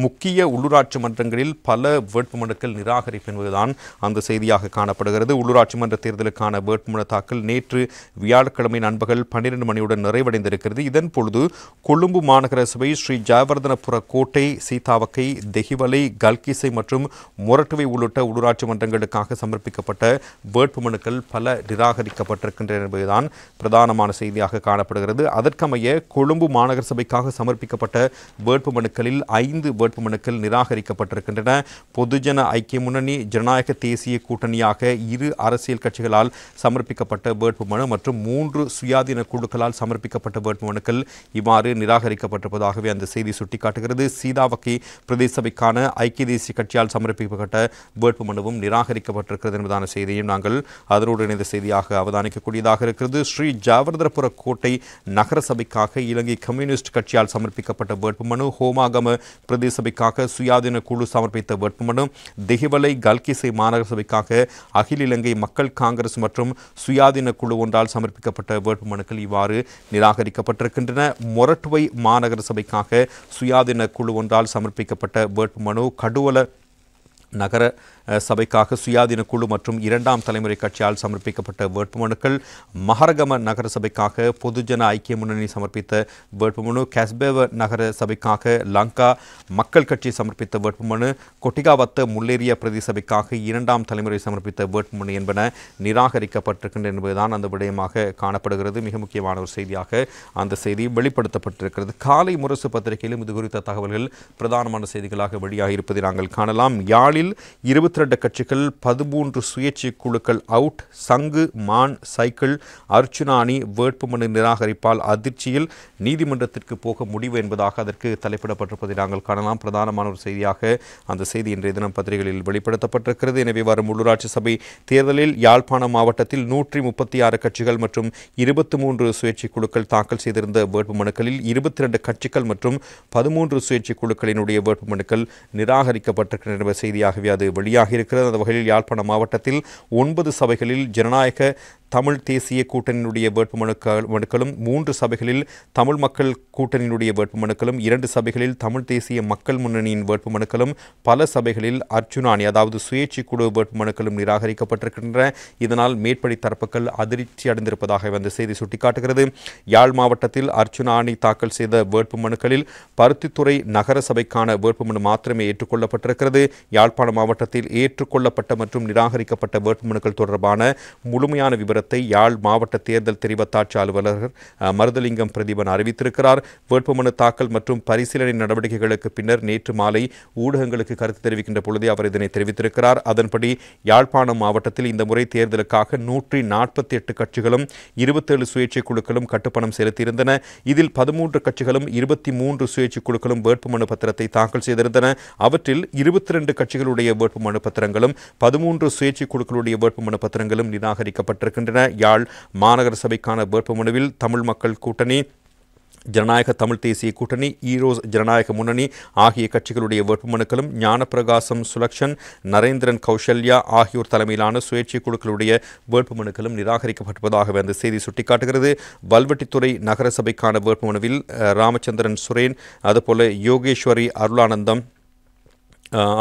முக்கிய உள்ளூராட்சி மன்றங்களில் பல வேட்புமனுக்கள் நிராகரிப்பு என்பதுதான் அந்த செய்தியாக காணப்படுகிறது. உள்ளூராட்சி மன்ற தேர்தலுக்கான வேட்புமனு தாக்கல் நேற்று வியாழக்கிழமை நண்பகல் 12 மணியுடன் நிறைவடைந்திருக்கிறது. இதன் பொழுது கொழும்பு மாநகர சபை ஸ்ரீ ஜெயவர்தனபுர கோட்டை, சீதாவக்கை, தெஹிவலை, கல்கிசை மற்றும் மொரட்டுவை உள்ளிட்ட உள்ளூராட்சி மன்றங்களுக்காக சமர்ப்பிக்கப்பட்ட வேட்புமனுக்கள் பல நிராகரிக்கப்பட்டிருக்கின்றன என்பதுதான் பிரதானமான செய்தியாக காணப்படுகிறது. அதற்கமைய கொழும்பு மாநகர சபைக்காக சமர்ப்பிக்கப்பட்ட வேட்புமனுக்களில் 5 வேட்புமனுக்கள் நிராகரிக்கப்பட்டிருக்கின்றன. பொதுஜன ஐக்கிய முன்னணி, ஜனநாயக தேசிய கூட்டணியாக 2 அரசியல் கட்சிகளால் சமர்ப்பிக்கப்பட்ட வேட்புமனு மற்றும் 3 சுயாதீன குழுக்களால் சமர்ப்பிக்கப்பட்ட வேட்புமனுக்கள் இவ்வாறு நிராகரிக்கப்பட்டிருப்பதாகவே அந்த செய்தி சுட்டிக்காட்டுகிறது. சீதாவக்கி பிரதேச சபைக்கான ஐக்கிய தேசிய கட்சியால் சமர்ப்பிக்கப்பட்ட வேட்புமனுவும் நிராகரிக்கப்பட்டிருக்கிறது என்பதான செய்தியும் நாங்கள் அதனோடு இணைந்த செய்தியாக அவதானிக்கக்கூடியதாக இருக்கிறது. ஸ்ரீ ஜெயவர்தனபுர கோட்டை நகர சபைக்காக இலங்கை கம்யூனிஸ்ட் கட்சியால் சமர்ப்பிக்கப்பட்ட வேட்புமனு, ஹோமாகம பிரதேச சபைக்காக சுயாதீன குழு சமர்ப்பித்த வேட்புமனு, தெஹிவலை கல்கிசை மாநகர சபைக்காக அகில இலங்கை மக்கள் காங்கிரஸ் மற்றும் சுயாதீன குழு ஒன்றால் சமர்ப்பிக்கப்பட்ட வேட்புமனுக்கள் இவ்வாறு நிராகரிக்கப்பட்டிருக்கின்றன. மொரட்டுவை மாநகர சபைக்காக சுயாதீன குழு ஒன்றால் சமர்ப்பிக்கப்பட்ட வேட்புமனு, கடுவல நகர சபைக்காக சுயாதீன குழு மற்றும் 2ஆம் தலைமுறை கட்சியால் சமர்ப்பிக்கப்பட்ட வேட்புமனுக்கள், மஹரகம நகர சபைக்காக பொதுஜன ஐக்கிய முன்னணி சமர்ப்பித்த வேட்புமனு, கஸ்பேவ நகர சபைக்காக லங்கா மக்கள் கட்சி சமர்ப்பித்த வேட்புமனு, கொட்டிகாவத்த முல்லேரிய பிரதேச சபைக்காக 2ஆம் தலைமுறை சமர்ப்பித்த வேட்புமனு என்பன நிராகரிக்கப்பட்டிருக்கின்றன என்பதுதான் அந்த விடயமாக காணப்படுகிறது. மிக முக்கியமான ஒரு செய்தியாக அந்த செய்தி வெளிப்படுத்தப்பட்டிருக்கிறது. காலை முரசு பத்திரிகையிலும் இது குறித்த தகவல்கள் பிரதானமான செய்திகளாக வெளியாக இருப்பதை நாங்கள் காணலாம். யாழில் 22 கட்சிகள், 13 சுயேட்சை குழுக்கள் அவுட். சங்கு, மான், சைக்கிள், அர்ச்சுனா அணி வேட்புமனு நிராகரிப்பால் அதிர்ச்சியில் நீதிமன்றத்திற்கு போக முடிவு என்பதாக அதற்கு தலைப்பிடப்பட்டிருப்பதை நாங்கள் காணலாம். பிரதானமான ஒரு செய்தியாக அந்த செய்தி இன்றைய தினம் பத்திரிகைகளில் வெளிப்படுத்தப்பட்டிருக்கிறது. எனவே வரும் உள்ளூராட்சி சபை தேர்தலில் யாழ்ப்பாணம் மாவட்டத்தில் 136 கட்சிகள் மற்றும் 23 சுயேட்சை குழுக்கள் தாக்கல் செய்திருந்த வேட்புமனுக்களில் 22 கட்சிகள் மற்றும் 13 சுயேட்சை குழுக்களினுடைய வேட்புமனுக்கள் நிராகரிக்கப்பட்டிருக்கின்ற செய்தியாகவே அது வெளியாக இருக்கிறது. அந்த வகையில் யாழ்ப்பாணம் மாவட்டத்தில் 9 சபைகளில் ஜனநாயக தமிழ் தேசிய கூட்டணியினுடைய வேட்புமனுக்களும், 3 சபைகளில் தமிழ் மக்கள் கூட்டணியினுடைய வேட்புமனுக்களும், 2 சபைகளில் தமிழ் தேசிய மக்கள் முன்னணியின் வேட்புமனுக்களும், பல சபைகளில் அர்ச்சுனா அணி அதாவது சுயேட்சை குழு வேட்புமனுக்களும் நிராகரிக்கப்பட்டிருக்கின்றன. இதனால் மேற்படி தரப்புகள் அதிர்ச்சி அடைந்திருப்பதாக அந்த செய்தி சுட்டிக்காட்டுகிறது. யாழ் மாவட்டத்தில் அர்ச்சுனா அணி தாக்கல் செய்த வேட்புமனுக்களில் பருத்தித்துறை நகர சபைக்கான வேட்புமனு மாத்திரமே ஏற்றுக்கொள்ளப்பட்டிருக்கிறது. யாழ்ப்பாணம் மாவட்டத்தில் ஏற்றுக்கொள்ளப்பட்ட மற்றும் நிராகரிக்கப்பட்ட வேட்புமனுக்கள் தொடர்பான முழுமையான விவரத்தை யாழ் மாவட்ட தேர்தல் தெரிவத்தாட்சி அலுவலர் மருதலிங்கம் பிரதீபன் அறிவித்திருக்கிறார். வேட்புமனு தாக்கல் மற்றும் பரிசீலனை நடவடிக்கைகளுக்கு பின்னர் நேற்று மாலை ஊடகங்களுக்கு கருத்து தெரிவிக்கின்ற பொழுதே அவர் இதனை தெரிவித்திருக்கிறார். அதன்படி யாழ்ப்பாணம் மாவட்டத்தில் இந்த முறை தேர்தலுக்காக 148 கட்சிகளும் 27 சுயேட்சை குழுக்களும் கட்டுப்பணம் செலுத்தியிருந்தன. இதில் 13 கட்சிகளும் 23 சுயேட்சை குழுக்களும் வேட்புமனு பத்திரத்தை தாக்கல் செய்திருந்தன. அவற்றில் 22 கட்சிகளுடைய வேட்புமனு பத்திரங்களும் 13 சுயேட்சை குழுக்களுடைய வேட்புமனு பத்திரங்களும் நிராகரிக்கப்பட்டிருக்கின்றன. யாழ் மாநகர சபைக்கான வேட்புமனுவில் தமிழ் மக்கள் கூட்டணி, ஜனநாயக தமிழ் தேசிய கூட்டணி, ஈரோஸ் ஜனநாயக முன்னணி ஆகிய கட்சிகளுடைய வேட்புமனுக்களும், ஞானப்பிரகாசம் சுலக்ஷன், நரேந்திரன் கௌசல்யா ஆகியோர் தலைமையிலான சுயேட்சை குழுக்களுடைய வேட்புமனுக்களும் நிராகரிக்கப்பட்டிருப்பதாக அந்த செய்தி சுட்டிக்காட்டுகிறது. வல்வெட்டித்துறை நகர சபைக்கான வேட்புமனுவில் ராமச்சந்திரன் சுரேன், அதுபோல யோகேஸ்வரி அருளானந்தம்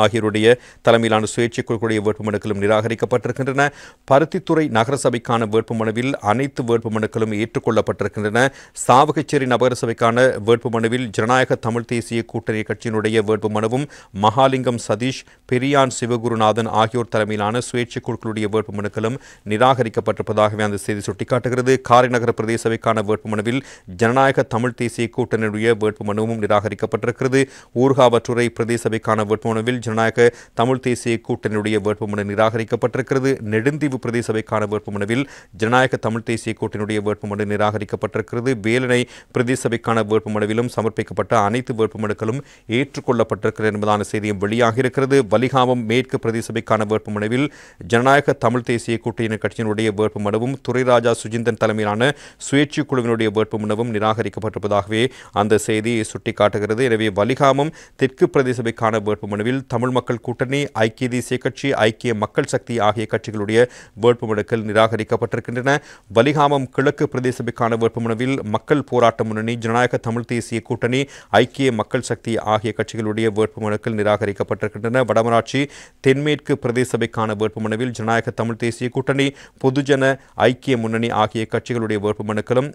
ஆகியோருடைய தலைமையிலான சுயேட்சை குழுக்களுடைய வேட்புமனுக்களும் நிராகரிக்கப்பட்டிருக்கின்றன. பருத்தித்துறை நகர சபைக்கான வேட்புமனுவில் அனைத்து வேட்புமனுக்களும் ஏற்றுக்கொள்ளப்பட்டிருக்கின்றன. சாவகச்சேரி நகர சபைக்கான வேட்புமனுவில் ஜனநாயக தமிழ் தேசிய கூட்டணி கட்சியினுடைய வேட்புமனுவும், மகாலிங்கம் சதீஷ், பெரியான் சிவகுருநாதன் ஆகியோர் தலைமையிலான சுயேட்சை குழுக்களுடைய வேட்புமனுக்களும் நிராகரிக்கப்பட்டிருப்பதாகவே அந்த செய்தி சுட்டிக்காட்டுகிறது. காரைநகர பிரதேச சபைக்கான வேட்புமனுவில் ஜனநாயக தமிழ் தேசிய கூட்டணியுடைய வேட்புமனுவும் நிராகரிக்கப்பட்டிருக்கிறது. ஊர்காவற்றுறை பிரதேச சபைக்கான வேட்புமனு ஜனநாயக தமிழ் தேசிய கூட்டணியுடைய வேட்புமனு நிராகரிக்கப்பட்டிருக்கிறது. நெடுந்தீவு பிரதேச சபைக்கான வேட்புமனுவில் ஜனநாயக தமிழ் தேசிய கூட்டணியுடைய வேட்புமனு நிராகரிக்கப்பட்டிருக்கிறது. வேலனை பிரதேச சபைக்கான வேட்புமனுவிலும் சமர்ப்பிக்கப்பட்ட அனைத்து வேட்புமனுக்களும் ஏற்றுக்கொள்ளப்பட்டிருக்கிறது என்பதான செய்தியும் வெளியாக இருக்கிறது. வலிகாமம் மேற்கு பிரதேச சபைக்கான வேட்புமனுவில் ஜனநாயக தமிழ் தேசிய கூட்டணி கட்சியினுடைய வேட்புமனுவும், துரைராஜா சுஜிந்தன் தலைமையிலான சுயேட்சை குழுவினுடைய வேட்புமனுவும் நிராகரிக்கப்பட்டிருப்பதாகவே அந்த செய்தி சுட்டிக்காட்டுகிறது. எனவே வலிகாமம் தெற்கு பிரதேச சபைக்கான வேட்புமனுவில் வேட்புமனுவில் தமிழ் மக்கள் கூட்டணி, ஐக்கிய தேசிய கட்சி, ஐக்கிய மக்கள் சக்தி ஆகிய கட்சிகளுடைய வேட்புமனுக்கள் நிராகரிக்கப்பட்டிருக்கின்றன. வலிகாமம் கிழக்கு பிரதேசபைக்கான வேட்புமனுவில் மக்கள் போராட்ட முன்னணி, ஜனநாயக தமிழ் தேசிய கூட்டணி, ஐக்கிய மக்கள் சக்தி ஆகிய கட்சிகளுடைய வேட்புமனுக்கள் நிராகரிக்கப்பட்டிருக்கின்றன. வடமராட்சி தென்மேற்கு பிரதேசபைக்கான வேட்புமனுவில் ஜனநாயக தமிழ் தேசிய கூட்டணி, பொதுஜன ஐக்கிய முன்னணி ஆகிய கட்சிகளுடைய வேட்புமனுக்களும்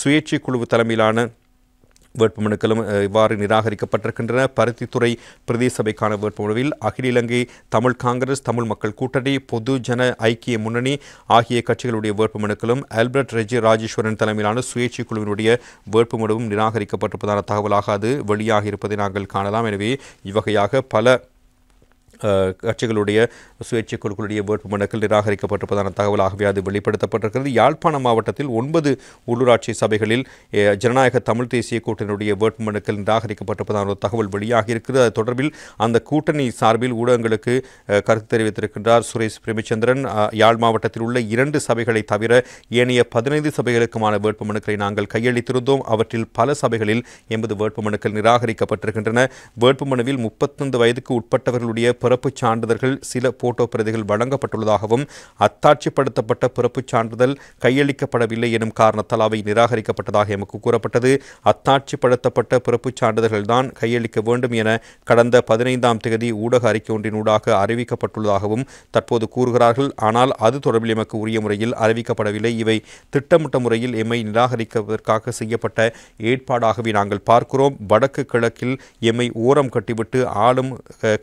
சுயேட்சை குழு தலைமையிலான வேட்புமனுக்களும் இவ்வாறு நிராகரிக்கப்பட்டிருக்கின்றன. பருத்தித்துறை பிரதேசபைக்கான வேட்புமனுவில் அகில இலங்கை தமிழ் காங்கிரஸ், தமிழ் மக்கள் கூட்டணி, பொதுஜன ஐக்கிய முன்னணி ஆகிய கட்சிகளுடைய வேட்புமனுக்களும் ஆல்பர்ட் ரெஜி ராஜேஸ்வரன் தலைமையிலான சுயேட்சை குழுவினுடைய வேட்புமனுவும் நிராகரிக்கப்பட்டிருப்பதான தகவலாக அது வெளியாக இருப்பதை நாங்கள் காணலாம். எனவே இவ்வகையாக பல கட்சிகளுடைய சுயேட்சை குழுக்களுடைய வேட்புமனுக்கள் நிராகரிக்கப்பட்டிருப்பதான தகவலாகவே அது வெளிப்படுத்தப்பட்டிருக்கிறது. யாழ்ப்பாணம் மாவட்டத்தில் 9 உள்ளூராட்சி சபைகளில் ஜனநாயக தமிழ் தேசிய கூட்டணியுடைய வேட்புமனுக்கள் நிராகரிக்கப்பட்டிருப்பதான ஒரு தகவல் வெளியாக இருக்கிறது. அது தொடர்பில் அந்த கூட்டணி சார்பில் ஊடகங்களுக்கு கருத்து தெரிவித்திருக்கின்றார் சுரேஷ் பிரேமச்சந்திரன். யாழ் மாவட்டத்தில் உள்ள 2 சபைகளை தவிர ஏனைய 15 சபைகளுக்குமான வேட்புமனுக்களை நாங்கள் கையளித்திருந்தோம். அவற்றில் பல சபைகளில் எமது வேட்புமனுக்கள் நிராகரிக்கப்பட்டிருக்கின்றன. வேட்புமனுவில் 35 வயதுக்கு உட்பட்டவர்களுடைய பிறப்புச் சான்றிதழ்கள், சில போட்டோ பிரதிகள் வழங்கப்பட்டுள்ளதாகவும் அத்தாட்சிப்படுத்தப்பட்ட பிறப்புச் சான்றிதழ் கையளிக்கப்படவில்லை எனும் காரணத்தால் அவை நிராகரிக்கப்பட்டதாக எமக்கு கூறப்பட்டது. அத்தாட்சிப்படுத்தப்பட்ட பிறப்புச் சான்றிதழ்கள் தான் கையளிக்க வேண்டும் என கடந்த 15ஆம் தேதி ஊடக அறிக்கை ஒன்றினூடாக அறிவிக்கப்பட்டுள்ளதாகவும் தற்போது கூறுகிறார்கள். ஆனால் அது தொடர்பில் எமக்கு உரிய முறையில் அறிவிக்கப்படவில்லை. இவை திட்டமிட்ட முறையில் எம்மை நிராகரிப்பதற்காக செய்யப்பட்ட ஏற்பாடாகவே நாங்கள் பார்க்கிறோம். வடக்கு கிழக்கில் எம்மை ஓரம் கட்டிவிட்டு ஆளும்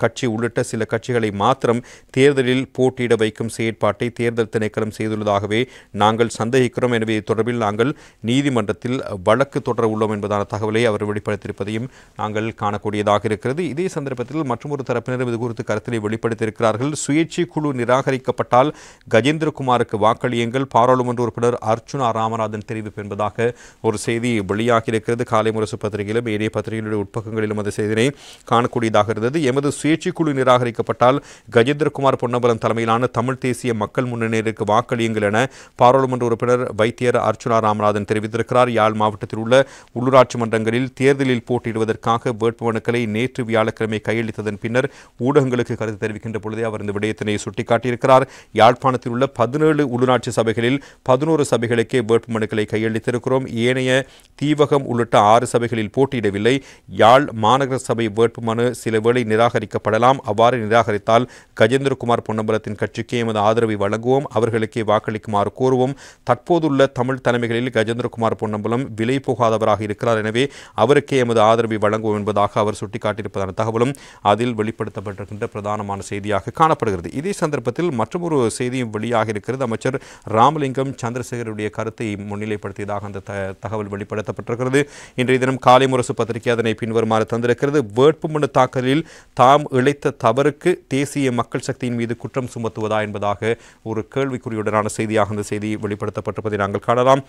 கட்சி உள்ளிட்ட சில கட்சிகளை மாத்திரம் தேர்தலில் போட்டியிட வைக்கும் செயற்பாட்டை தேர்தல் திணைக்களம் செய்துள்ளதாகவே நாங்கள் சந்தேகிக்கிறோம். எனவே தொடர்பில் நாங்கள் நீதிமன்றத்தில் வழக்கு தொடர உள்ளோம் என்பதான தகவலை அவர் வெளிப்படுத்தியிருப்பதையும் நாங்கள் காணக்கூடியதாக இருக்கிறது. இதே சந்தர்ப்பத்தில் மற்றொரு தரப்பினர் இது குறித்து கருத்தினை வெளிப்படுத்தியிருக்கிறார்கள். சுயேட்சை குழு நிராகரிக்கப்பட்டால் கஜேந்திரகுமாருக்கு வாக்களியுங்கள், பாராளுமன்ற உறுப்பினர் அர்ச்சுனா ராமநாதன் தெரிவிப்பு என்பதாக ஒரு செய்தி வெளியாகி இருக்கிறது. காலை முரசு பத்திரிகையிலும் ஏனைய பத்திரிகைகளுடைய உட்பக்கங்களிலும் அந்த செய்தியை காணக்கூடியதாக இருந்தது. எமது சுயேட்சை குழு நிராகரிக்கப்பட்டால் கஜேந்திரகுமார் பொன்னம்பலம் தலைமையிலான தமிழ் தேசிய மக்கள் முன்னணியிற்கு வாக்களியுங்கள் என பாராளுமன்ற உறுப்பினர் வைத்தியர் அர்ச்சுனா ராமநாதன் தெரிவித்திருக்கிறார். யாழ் மாவட்டத்தில் உள்ள உள்ளூராட்சி மன்றங்களில் தேர்தலில் போட்டியிடுவதற்காக வேட்புமனுக்களை நேற்று வியாழக்கிழமை கையளித்ததன் பின்னர் ஊடகங்களுக்கு கருத்து தெரிவிக்கின்ற பொழுதே அவர் இந்த விடயத்தினை சுட்டிக்காட்டியிருக்கிறார். யாழ்ப்பாணத்தில் உள்ள 17 உள்ளூராட்சி சபைகளில் 11 சபைகளுக்கே வேட்புமனுக்களை கையளித்திருக்கிறோம். ஏனைய தீவகம் உள்ளிட்ட 6 சபைகளில் போட்டியிடவில்லை. யாழ் மாநகர சபை வேட்புமனு சில வேளை நிராகரிக்கப்படலாம். அவ்வாறு நிராகரித்தால் கஜேந்திரகுமார் பொன்னம்பலத்தின் கட்சிக்கு எமது ஆதரவை வழங்குவோம், அவர்களுக்கே வாக்களிக்குமாறு கோருவோம். தற்போதுள்ள தமிழ் தலைமைகளில் கஜேந்திரகுமார் பொன்னம்பலம் விலை போகாதவராக இருக்கிறார். எனவே அவருக்கே எமது ஆதரவை வழங்குவோம் என்பதாக அவர் சுட்டிக்காட்டியிருப்பதான தகவலும் அதில் வெளிப்படுத்தப்பட்டிருக்கின்ற பிரதானமான செய்தியாக காணப்படுகிறது. இதே சந்தர்ப்பத்தில் மற்றொரு செய்தியும் வெளியாக இருக்கிறது. அமைச்சர் ராமலிங்கம் சந்திரசேகருடைய கருத்தை முன்னிலைப்படுத்தியதாக அந்த தகவல் வெளிப்படுத்தப்பட்டிருக்கிறது. இன்றைய தினம் காலை முரசு பத்திரிகை அதனை பின்வருமாறு தந்திருக்கிறது. வேட்புமனு தாக்கலில் தாம் இழைத்த தவறுக்கு தேசிய மக்கள் சக்தியின் மீது குற்றம் சுமத்துவதா என்பதாக ஒரு கேள்விக்குறியுடனான செய்தியாக அந்த செய்தி வெளிப்படுத்தப்பட்டிருப்பதை நாங்கள் காணலாம்.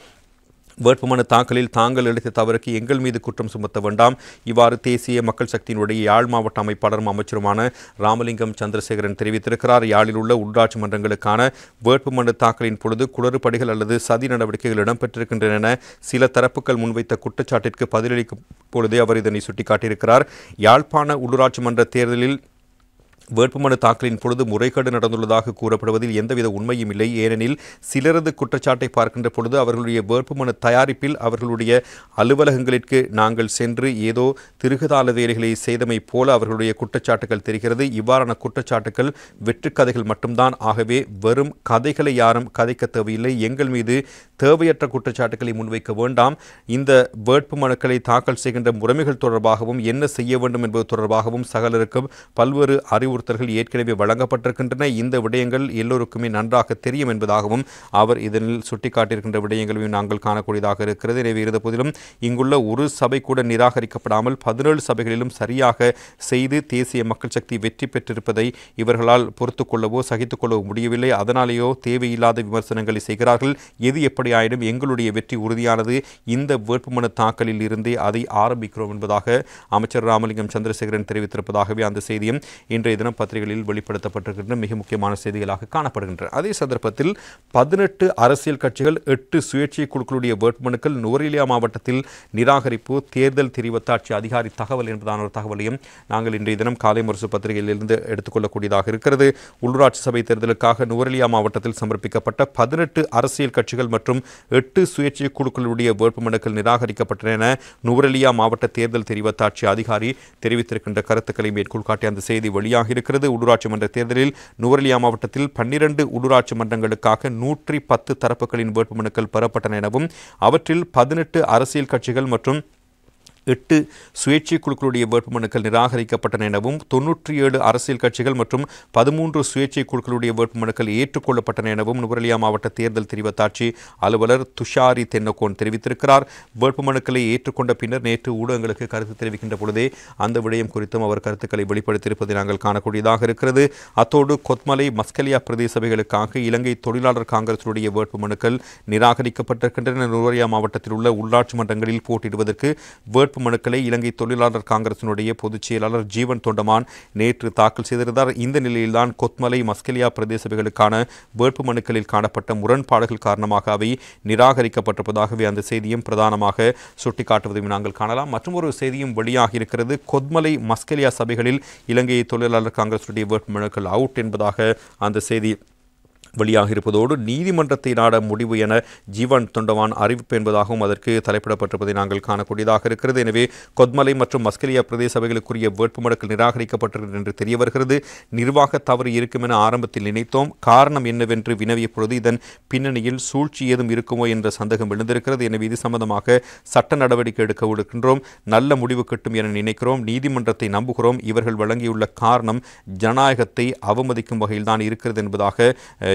வேட்புமனு தாக்கலில் தாங்கள் இழைத்த தவறுக்கு எங்கள் மீது குற்றம் சுமத்த வேண்டாம். இவ்வாறு தேசிய மக்கள் சக்தியினுடைய யாழ் மாவட்ட அமைப்பாளரும் அமைச்சருமான ராமலிங்கம் சந்திரசேகரன் தெரிவித்திருக்கிறார். யாழில் உள்ள உள்ளாட்சி மன்றங்களுக்கான வேட்புமனு தாக்கலின் பொழுது குளறுபடிகள் அல்லது சதி நடவடிக்கைகள் இடம்பெற்றிருக்கின்றன என சில தரப்புகள் முன்வைத்த குற்றச்சாட்டிற்கு பதிலளிக்கும் பொழுதே அவர் இதனை சுட்டிக்காட்டியிருக்கிறார். யாழ்ப்பாண உள்ளூராட்சி மன்ற தேர்தலில் வேட்புமனு தாக்கலின் பொழுது முறைகேடு நடந்துள்ளதாக கூறப்படுவதில் எந்தவித உண்மையும் இல்லை. ஏனெனில் சிலரது குற்றச்சாட்டை பார்க்கின்ற பொழுது அவர்களுடைய வேட்புமனு தயாரிப்பில் அவர்களுடைய அலுவலகங்களிற்கு நாங்கள் சென்று ஏதோ திருகுதால வேலைகளை செய்தமை போல அவர்களுடைய குற்றச்சாட்டுகள் தெரிகிறது. இவ்வாறான குற்றச்சாட்டுகள் வெற்றுக்கதைகள் மட்டும்தான். ஆகவே வெறும் கதைகளை யாரும் கதைக்க தேவையில்லை. எங்கள் மீது தேவையற்ற குற்றச்சாட்டுகளை முன்வைக்க வேண்டாம். இந்த வேட்புமனுக்களை தாக்கல் செய்கின்ற முறைமைகள் தொடர்பாகவும் என்ன செய்ய வேண்டும் என்பது தொடர்பாகவும் சகலருக்கும் பல்வேறு அறிவுறுத்தல்கள் ஏற்கனவே வழங்கப்பட்டிருக்கின்றன. இந்த விடயங்கள் எல்லோருக்குமே நன்றாக தெரியும் என்பதாகவும் அவர் இதனில் சுட்டிக்காட்டியிருக்கின்ற விடயங்களையும் நாங்கள் காணக்கூடியதாக இருக்கிறது. எனவே இருந்த போதிலும் இங்குள்ள ஒரு சபை கூட நிராகரிக்கப்படாமல் 17 சபைகளிலும் சரியாக செய்து தேசிய மக்கள் சக்தி வெற்றி பெற்றிருப்பதை இவர்களால் பொறுத்துக் கொள்ளவோ சகித்துக் கொள்ளவோ முடியவில்லை. அதனாலேயோ தேவையில்லாத விமர்சனங்களை செய்கிறார்கள். எது எப்படியாயினும் எங்களுடைய வெற்றி உறுதியானது. இந்த வேட்புமனு தாக்கலில் இருந்தே அதை ஆரம்பிக்கிறோம் என்பதாக அமைச்சர் ராமலிங்கம் சந்திரசேகரன் தெரிவித்திருப்பதாகவே அந்த செய்தியும் இன்றைய தினம் பத்திரிகைகளில் வெளிப்படுத்தப்பட்டிருக்கின்ற மிக முக்கியமான செய்திகளாக காணப்படுகின்றன. அதே சந்தர்ப்பத்தில் 18 அரசியல் கட்சிகள் 8 சுயேட்சை குழுக்களுடைய வேட்புமனுக்கள் நுவரெலியா மாவட்டத்தில் நிராகரிப்பு, தேர்தல் தெரிவத்தாட்சி அதிகாரி தகவல் என்பதான ஒரு தகவலையும் நாங்கள் இன்றைய தினம் காலை முரசு பத்திரிகையிலிருந்து எடுத்துக்கொள்ளக்கூடியதாக இருக்கிறது. உள்ளூராட்சி சபை தேர்தலுக்காக நுவரெலியா மாவட்டத்தில் சமர்ப்பிக்கப்பட்ட 18 அரசியல் கட்சிகள் மற்றும் 8 சுயேட்சை குழுக்களுடைய வேட்புமனுக்கள் நிராகரிக்கப்பட்டன என நுவரெலியா மாவட்ட தேர்தல் தெரிவத்தாட்சி அதிகாரி தெரிவித்திருக்கின்ற கருத்துக்களை மேற்கோள் காட்டி அந்த செய்தி வெளியாக இருக்கிறது. உள்ளூராட்சி மன்ற தேர்தலில் நுவரெலியா மாவட்டத்தில் 12 உள்ளூராட்சி மன்றங்களுக்காக 110 தரப்புகளின் வேட்புமனுக்கள் பெறப்பட்டன எனவும் அவற்றில் 18 அரசியல் கட்சிகள் மற்றும் 8 சுயேட்சை குழுக்களுடைய வேட்புமனுக்கள் நிராகரிக்கப்பட்டன எனவும் 97 அரசியல் கட்சிகள் மற்றும் 13 சுயேட்சை குழுக்களுடைய வேட்புமனுக்கள் ஏற்றுக்கொள்ளப்பட்டன எனவும் நுவரெலியா மாவட்ட தேர்தல் தெரிவத்தாட்சி அலுவலர் துஷாரி தென்னகோன் தெரிவித்திருக்கிறார். வேட்புமனுக்களை ஏற்றுக்கொண்ட பின்னர் நேற்று ஊடகங்களுக்கு கருத்து தெரிவிக்கின்ற பொழுதே அந்த விடயம் குறித்தும் அவர் கருத்துக்களை வெளிப்படுத்தியிருப்பதை நாங்கள் காணக்கூடியதாக இருக்கிறது. அத்தோடு கொத்மலை மஸ்கலியா பிரதேச சபைகளுக்காக இலங்கை தொழிலாளர் காங்கிரசுடைய வேட்புமனுக்கள் நிராகரிக்கப்பட்டிருக்கின்றன. நுவரெலியா மாவட்டத்தில் உள்ள உள்ளாட்சி மன்றங்களில் போட்டியிடுவதற்கு மனுக்களை இலங்கை தொழிலாளர் காங்கிரசினுடைய பொதுச் செயலாளர் ஜீவன் தொண்டமான் நேற்று தாக்கல் செய்திருந்தார். இந்த நிலையில்தான் கொத்மலை மஸ்கலியா பிரதேச சபைகளுக்கான வேட்பு மனுக்களில் காணப்பட்ட முரண்பாடுகள் காரணமாக அவை நிராகரிக்கப்பட்டிருப்பதாகவே அந்த செய்தியும் பிரதானமாக சுட்டிக்காட்டுவதையும் நாங்கள் காணலாம். மற்றும் ஒரு செய்தியும் வெளியாகி இருக்கிறது. கொத்மலை மஸ்கலியா சபைகளில் இலங்கை தொழிலாளர் காங்கிரசுடைய வேட்பு மனுக்கள் அவுட் என்பதாக அந்த செய்தி வெளியாக இருப்பதோடு நீதிமன்றத்தை நாட முடிவு என ஜீவன் தொண்டவான் அறிவிப்பு என்பதாகவும் அதற்கு தலைப்பிடப்பட்டிருப்பதை நாங்கள் காணக்கூடியதாக இருக்கிறது. எனவே கொத்மலை மற்றும் மஸ்கலியா பிரதேச சபைகளுக்குரிய வேட்புமனுக்கள் நிராகரிக்கப்பட்டிருக்கிறது என்று தெரிய வருகிறது. நிர்வாக தவறு இருக்கும் என ஆரம்பத்தில் நினைத்தோம். காரணம் என்னவென்று வினவிய பொழுது இதன் பின்னணியில் சூழ்ச்சி ஏதும் இருக்குமோ என்ற சந்தேகம் எழுந்திருக்கிறது. எனவே இது சம்பந்தமாக சட்ட நடவடிக்கை எடுக்க இருக்கின்றோம். நல்ல முடிவு கிட்டும் என நினைக்கிறோம். நீதிமன்றத்தை நம்புகிறோம். இவர்கள் வழங்கியுள்ள காரணம் ஜனநாயகத்தை அவமதிக்கும் வகையில்தான் இருக்கிறது என்பதாக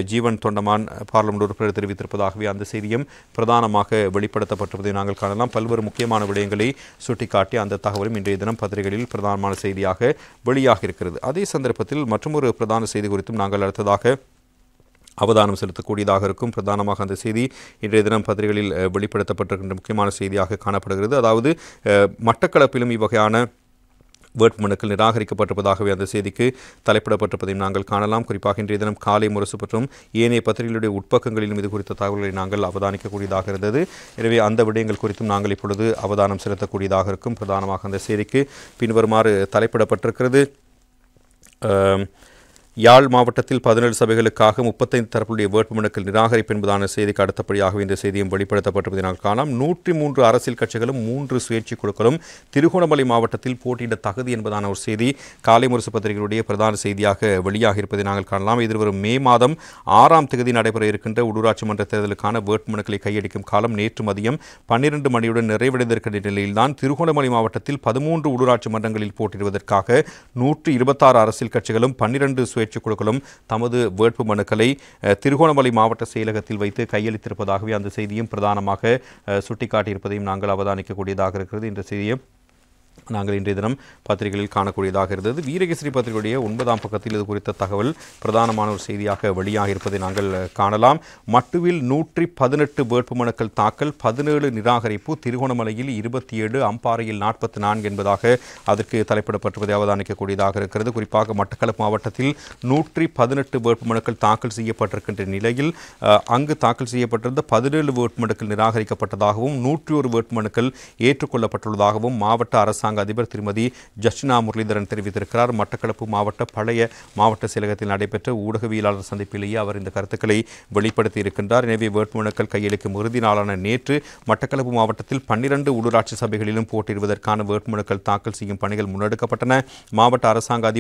ஜீவன் தொண்டமான் பார்லிமெண்ட் உறுப்பினர் தெரிவித்திருப்பதாகவே அந்த செய்தியும் பிரதானமாக வெளிப்படுத்தப்பட்டிருப்பதை நாங்கள் காணலாம். பல்வேறு முக்கியமான விடயங்களை சுட்டிக்காட்டி அந்த தகவலும் இன்றைய தினம் பத்திரிகைகளில் பிரதானமான செய்தியாக வெளியாக இருக்கிறது. அதே சந்தர்ப்பத்தில் மற்றொரு பிரதான செய்தி குறித்தும் நாங்கள் அடுத்ததாக அவதானம் செலுத்தக்கூடியதாக இருக்கும். பிரதானமாக அந்த செய்தி இன்றைய தினம் பத்திரிகைகளில் வெளிப்படுத்தப்பட்டிருக்கின்ற முக்கியமான செய்தியாக காணப்படுகிறது. அதாவது மட்டக்களப்பிலும் இவ்வகையான வேட்புமனுக்கள் நிராகரிக்கப்பட்டிருப்பதாகவே அந்த செய்திக்கு தலைப்பிடப்பட்டிருப்பதையும் நாங்கள் காணலாம். குறிப்பாக இன்றைய தினம் காலை முரசு மற்றும் ஏனைய பத்திரிகைகளுடைய உட்பக்கங்களிலும் இது குறித்த தகவல்களை நாங்கள் அவதானிக்கக்கூடியதாக இருந்தது. எனவே அந்த விடயங்கள் குறித்தும் நாங்கள் இப்பொழுது அவதானம் செலுத்தக்கூடியதாக இருக்கும். பிரதானமாக அந்த செய்திக்கு பின்வருமாறு தலைப்பிடப்பட்டிருக்கிறது. யாழ் மாவட்டத்தில் 17 சபைகளுக்காக 35 தரப்புடைய வேட்புமனுக்கள் நிராகரிப்பு என்பதான செய்திக்கு அடுத்தபடியாக இந்த செய்தியும் வெளிப்படுத்தப்பட்டிருப்பதை நாங்கள் காணலாம். 103 அரசியல் கட்சிகளும் 3 சுயேட்சை குழுக்களும் திருகோணமலை மாவட்டத்தில் போட்டியிட தகுதி என்பதான ஒரு செய்தி காலை முரசு பத்திரிகையுடைய பிரதான செய்தியாக வெளியாக இருப்பதை நாங்கள் காணலாம். எதிர்வரும் மே மாதம் 6ஆம் தேதி நடைபெற இருக்கின்ற உள்ளூராட்சி மன்ற தேர்தலுக்கான வேட்புமனுக்களை கையளிக்கும் காலம் நேற்று மதியம் 12 மணியுடன் நிறைவடைந்திருக்கின்ற நிலையில்தான் திருகோணமலை மாவட்டத்தில் 13 உள்ளூராட்சி மன்றங்களில் போட்டியிடுவதற்காக 126 அரசியல் கட்சிகளும் 12 சுயேட்சை குழுக்களும் தமது வேட்பு மனுக்களை திருகோணமலை மாவட்ட செயலகத்தில் வைத்து கையளித்திருப்பதாகவே அந்த செய்தியும் பிரதானமாக சுட்டிக்காட்டியிருப்பதையும் நாங்கள் அவதானிக்கக்கூடியதாக இருக்கிறது. இந்த செய்தியை நாங்கள் இன்றைய தினம் பத்திரிகைகளில் காணக்கூடியதாக இருந்தது. வீரகேசரி பத்திரிகையுடைய 9ஆம் பக்கத்தில் இது குறித்த தகவல் பிரதானமான ஒரு செய்தியாக வெளியாக இருப்பதை நாங்கள் காணலாம். மட்டுவில் 118 வேட்புமனுக்கள் தாக்கல், 17 நிராகரிப்பு, திருகோணமலையில் 27, அம்பாறையில் 44 என்பதாக அதற்கு தலைப்பிடப்பட்டிருப்பதை அவதானிக்கக்கூடியதாக இருக்கிறது. குறிப்பாக மட்டக்களப்பு மாவட்டத்தில் 118 வேட்புமனுக்கள் தாக்கல் செய்யப்பட்டிருக்கின்ற நிலையில் அங்கு தாக்கல் செய்யப்பட்டிருந்த 17 வேட்புமனுக்கள் நிராகரிக்கப்பட்டதாகவும் 101 வேட்புமனுக்கள் ஏற்றுக்கொள்ளப்பட்டுள்ளதாகவும் மாவட்ட அரசாங்க அதிபர் திருமதி ஜஸ்டினா முரளிதரன் தெரிவித்திருக்கிறார். மட்டக்களப்பு மாவட்ட பழைய மாவட்ட செயலகத்தில் நடைபெற்ற ஊடகவியலாளர் சந்திப்பிலேயே அவர் இந்த கருத்துக்களை வெளிப்படுத்தி இருக்கின்றார். எனவே வேட்புமனுக்கள் கையளிக்கும் இறுதி நாளான நேற்று மட்டக்களப்பு மாவட்டத்தில் 12 உள்ளூராட்சி சபைகளிலும் போட்டியிடுவதற்கான வேட்புமனுக்கள் தாக்கல் செய்யும் பணிகள் முன்னெடுக்கப்பட்டன. மாவட்ட அரசாங்க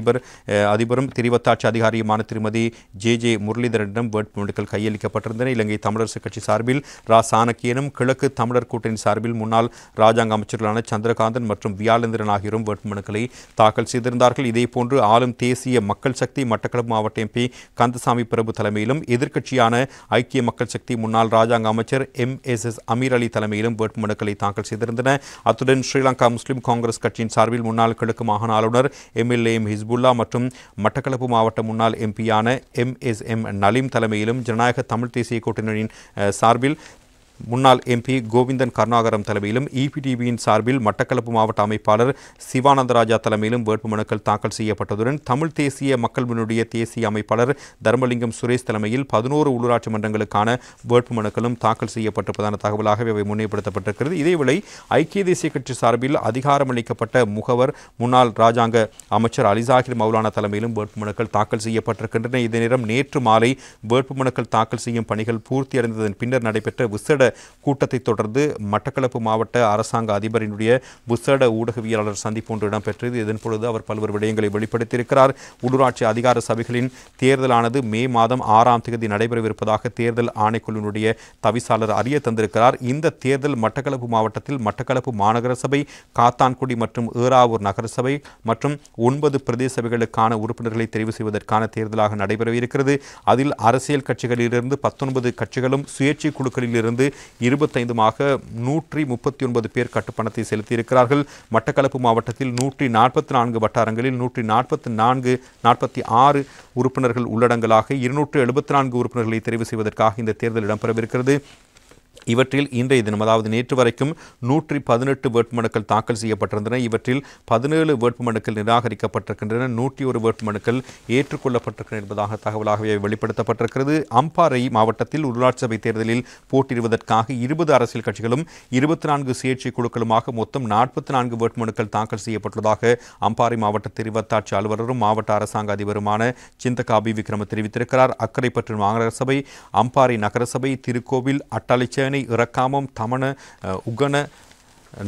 அதிபரும் தெரிவத்தாட்சி அதிகாரியுமான திருமதி ஜே முரளிதரனிடம் வேட்புமனுக்கள் கையளிக்கப்பட்டிருந்தன. இலங்கை தமிழரசு கட்சி சார்பில் ரா சாணக்கியனும் கிழக்கு தமிழர் கூட்டணி சார்பில் முன்னாள் ராஜாங்க அமைச்சர்களான சந்திரகாந்தன் மற்றும் வியாழேந்திரன் ஆகியோரும் வேட்புமனுக்களை தாக்கல் செய்திருந்தார்கள். இதேபோன்று ஆளும் தேசிய மக்கள் சக்தி மட்டக்களப்பு மாவட்ட எம்பி கந்தசாமி பிரபு தலைமையிலும் எதிர்க்கட்சியான ஐக்கிய மக்கள் சக்தி முன்னாள் ராஜாங்க அமைச்சர் MSS அமீர் அலி தலைமையிலும் வேட்புமனுக்களை தாக்கல் செய்திருந்தன. அத்துடன் ஸ்ரீலங்கா முஸ்லிம் காங்கிரஸ் கட்சியின் சார்பில் முன்னாள் கிழக்கு மாகாண ஆளுநர் MLA ஹிஸ்புல்லா மற்றும் மட்டக்களப்பு மாவட்ட முன்னாள் எம்பியான MSM நலீம் தலைமையிலும் ஜனநாயக தமிழ் தேசிய கூட்டணியின் சார்பில் முன்னாள் எம்பி கோவிந்தன் கருணாகரம் தலைமையிலும் இபிடிபியின் சார்பில் மட்டக்களப்பு மாவட்ட அமைப்பாளர் சிவானந்தராஜா தலைமையிலும் வேட்புமனுக்கள் தாக்கல் செய்யப்பட்டதுடன் தமிழ் தேசிய மக்கள் முன்னுடைய தேசிய அமைப்பாளர் தர்மலிங்கம் சுரேஷ் தலைமையில் 11 உள்ளூராட்சி மன்றங்களுக்கான வேட்புமனுக்களும் தாக்கல் செய்யப்பட்டிருப்பதான தகவலாகவே அவை முன்னிலைப்படுத்தப்பட்டிருக்கிறது. இதேவேளை ஐக்கிய தேசிய கட்சி சார்பில் அதிகாரமளிக்கப்பட்ட முகவர் முன்னாள் ராஜாங்க அமைச்சர் அலிசாகிர் மௌலானா தலைமையிலும் வேட்புமனுக்கள் தாக்கல் செய்யப்பட்டிருக்கின்றன. இதே நேரம் நேற்று மாலை வேட்புமனுக்கள் தாக்கல் செய்யும் பணிகள் பூர்த்தியடைந்ததன் பின்னர் நடைபெற்ற விசேட கூட்டத்தை தொடர்ந்து மட்டக்களப்பு மாவட்ட அரசாங்க அதிபரினுடைய விசேட ஊடகவியலாளர் சந்திப்பு ஒன்று இடம்பெற்றது. இதன் பொழுது அவர் பல்வேறு விடயங்களை வெளிப்படுத்தியிருக்கிறார். உள்ளூராட்சி அதிகார சபைகளின் தேர்தலானது மே மாதம் 6ஆம் தேதி நடைபெறவிருப்பதாக தேர்தல் ஆணைக்குழுவினுடைய தவிசாளர் அறிய தந்திருக்கிறார். இந்த தேர்தல் மட்டக்களப்பு மாவட்டத்தில் மட்டக்களப்பு மாநகர சபை, காத்தான்குடி மற்றும் ஏறாவூர் நகரசபை மற்றும் 9 பிரதேச சபைகளுக்கான உறுப்பினர்களை தெரிவு செய்வதற்கான தேர்தலாக நடைபெறவிருக்கிறது. அதில் அரசியல் கட்சிகளிலிருந்து 19 கட்சிகளும் சுயேட்சை குழுக்களிலிருந்து 25மாக 139 பேர் கட்டுப்பணத்தை செலுத்தியிருக்கிறார்கள். மட்டக்களப்பு மாவட்டத்தில் 144 வட்டாரங்களில் 144 உறுப்பினர்கள் உள்ளடங்கலாக 274 உறுப்பினர்களை தெரிவு செய்வதற்காக இந்த தேர்தல் இடம்பெறவிருக்கிறது. இவற்றில் இன்றைய தினம், அதாவது நேற்று வரைக்கும் 118 வேட்புமனுக்கள் தாக்கல் செய்யப்பட்டிருந்தன. இவற்றில் 17 வேட்புமனுக்கள் நிராகரிக்கப்பட்டிருக்கின்றன, 101 வேட்புமனுக்கள் ஏற்றுக்கொள்ளப்பட்டிருக்கின்றன என்பதாக தகவலாகவே வெளிப்படுத்தப்பட்டிருக்கிறது. அம்பாறை மாவட்டத்தில் உள்ளாட்சி சபை தேர்தலில் போட்டியிடுவதற்காக 20 அரசியல் கட்சிகளும் 24 சுயேட்சை குழுக்களுமாக மொத்தம் 44 வேட்புமனுக்கள் தாக்கல் செய்யப்பட்டுள்ளதாக அம்பாறை மாவட்ட தெரிவத்தாட்சி அலுவலரும் மாவட்ட அரசாங்க அதிபருமான சிந்தகாபி விக்ரம தெரிவித்திருக்கிறார். அக்கரைப்பற்று மாநகர சபை, அம்பாறை நகரசபை, திருக்கோவில், அட்டாளிச்சேனை, இறக்காமம், தமண, உகன,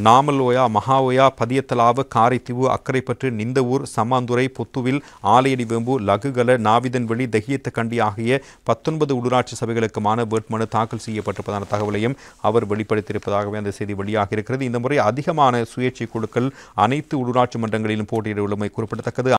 நாமலோயா, மகாஓயா, பதியத்தலாவ, காரைத்தீவு, அக்கரைப்பற்று, நிந்தவூர், சம்மாந்துறை, பொத்துவில், ஆலையடி வேம்பு, லகுகல, நாவிதன்வெளி, தகியத்தக்கண்டி ஆகிய 19 உள்ளூராட்சி சபைகளுக்குமான வேட்புமனு தாக்கல் செய்யப்பட்டிருப்பதான தகவலையும் அவர் வெளிப்படுத்தியிருப்பதாகவே அந்த செய்தி வெளியாக இருக்கிறது. இந்த முறை அதிகமான சுயேட்சை குழுக்கள் அனைத்து உள்ளூராட்சி மன்றங்களிலும் போட்டியிட உள்ளமை குறிப்பிடத்தக்கது.